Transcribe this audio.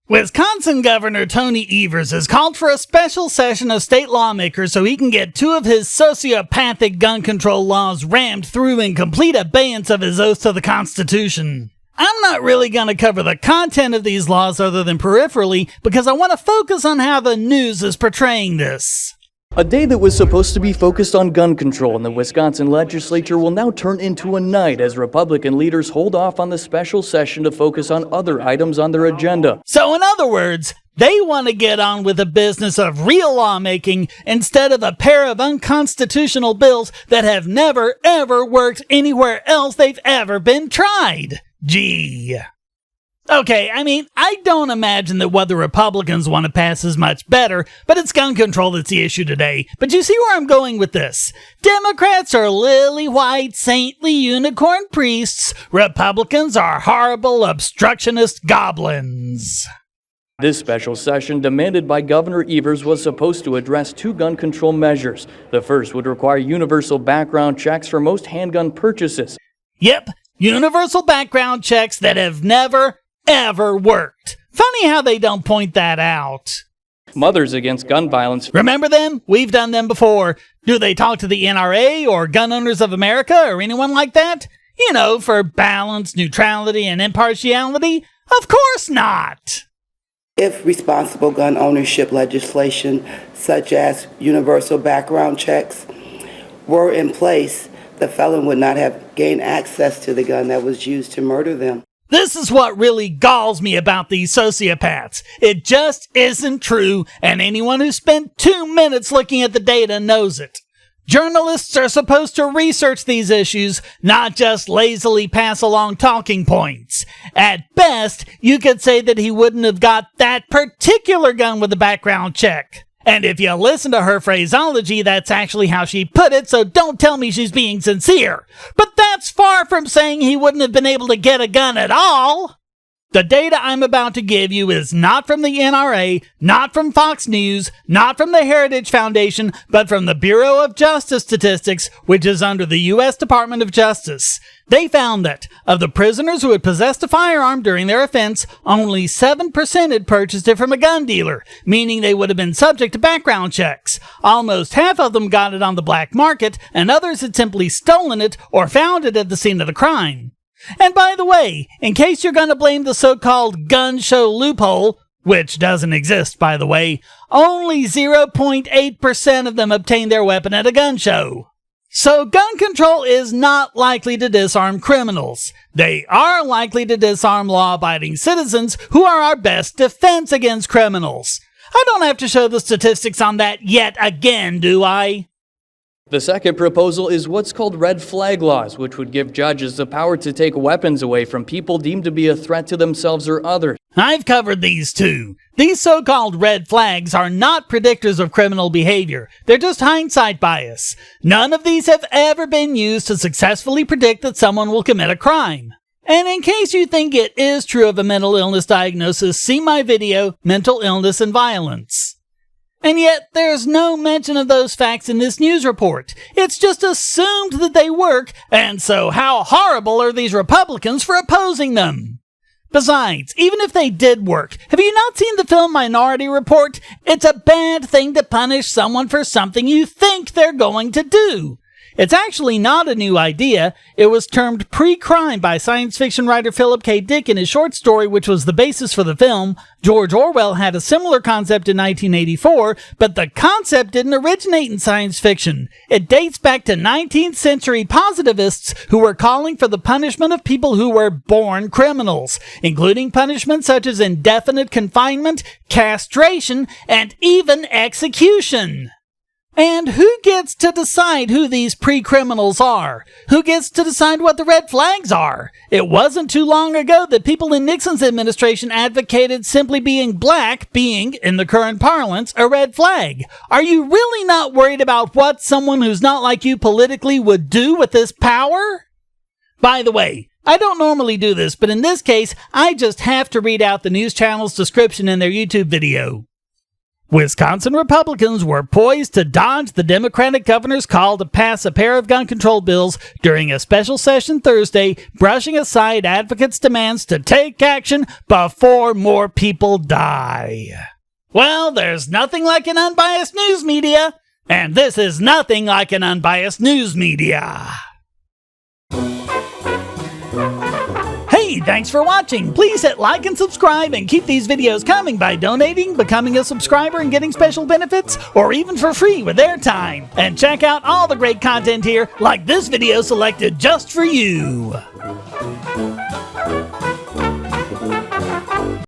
Wisconsin Governor Tony Evers has called for a special session of state lawmakers so he can get two of his sociopathic gun control laws rammed through in complete abeyance of his oath to the Constitution. I'm not really going to cover the content of these laws other than peripherally because I want to focus on how the news is portraying this. A day that was supposed to be focused on gun control in the Wisconsin legislature will now turn into a night as Republican leaders hold off on the special session to focus on other items on their agenda. So in other words, they want to get on with the business of real lawmaking instead of a pair of unconstitutional bills that have never ever worked anywhere else they've ever been tried. Gee. Okay, I don't imagine that what the Republicans want to pass is much better, but it's gun control that's the issue today. But you see where I'm going with this. Democrats are lily-white, saintly unicorn priests. Republicans are horrible, obstructionist goblins. This special session, demanded by Governor Evers, was supposed to address two gun control measures. The first would require universal background checks for most handgun purchases. Yep, universal background checks that have never ever worked. Funny how they don't point that out. Mothers Against Gun Violence. Remember them? We've done them before. Do they talk to the NRA or Gun Owners of America or anyone like that? You know, for balance, neutrality, and impartiality? Of course not! If responsible gun ownership legislation, such as universal background checks, were in place, the felon would not have gained access to the gun that was used to murder them. This is what really galls me about these sociopaths. It just isn't true, and anyone who spent 2 minutes looking at the data knows it. Journalists are supposed to research these issues, not just lazily pass along talking points. At best, you could say that he wouldn't have got that particular gun with a background check. And if you listen to her phraseology, that's actually how she put it, so don't tell me she's being sincere. But that's far from saying he wouldn't have been able to get a gun at all. The data I'm about to give you is not from the NRA, not from Fox News, not from the Heritage Foundation, but from the Bureau of Justice Statistics, which is under the U.S. Department of Justice. They found that, of the prisoners who had possessed a firearm during their offense, only 7% had purchased it from a gun dealer, meaning they would have been subject to background checks. Almost half of them got it on the black market, and others had simply stolen it or found it at the scene of the crime. And by the way, in case you're going to blame the so-called gun show loophole, which doesn't exist, by the way, only 0.8% of them obtained their weapon at a gun show. So gun control is not likely to disarm criminals. They are likely to disarm law-abiding citizens who are our best defense against criminals. I don't have to show the statistics on that yet again, do I? The second proposal is what's called red flag laws, which would give judges the power to take weapons away from people deemed to be a threat to themselves or others. I've covered these too. These so-called red flags are not predictors of criminal behavior. They're just hindsight bias. None of these have ever been used to successfully predict that someone will commit a crime. And in case you think it is true of a mental illness diagnosis, see my video, Mental Illness and Violence. And yet, there's no mention of those facts in this news report. It's just assumed that they work, and so how horrible are these Republicans for opposing them? Besides, even if they did work, have you not seen the film Minority Report? It's a bad thing to punish someone for something you think they're going to do. It's actually not a new idea. It was termed pre-crime by science fiction writer Philip K. Dick in his short story, which was the basis for the film. George Orwell had a similar concept in 1984, but the concept didn't originate in science fiction. It dates back to 19th century positivists who were calling for the punishment of people who were born criminals, including punishments such as indefinite confinement, castration, and even execution. And who gets to decide who these pre-criminals are? Who gets to decide what the red flags are? It wasn't too long ago that people in Nixon's administration advocated simply being black being, in the current parlance, a red flag. Are you really not worried about what someone who's not like you politically would do with this power? By the way, I don't normally do this, but in this case, I just have to read out the news channel's description in their YouTube video. Wisconsin Republicans were poised to dodge the Democratic governor's call to pass a pair of gun control bills during a special session Thursday, brushing aside advocates' demands to take action before more people die. Well, there's nothing like an unbiased news media, and this is nothing like an unbiased news media. Hey, thanks for watching. Please hit like and subscribe and keep these videos coming by donating, becoming a subscriber and getting special benefits, or even for free with airtime. And check out all the great content here, like this video selected just for you.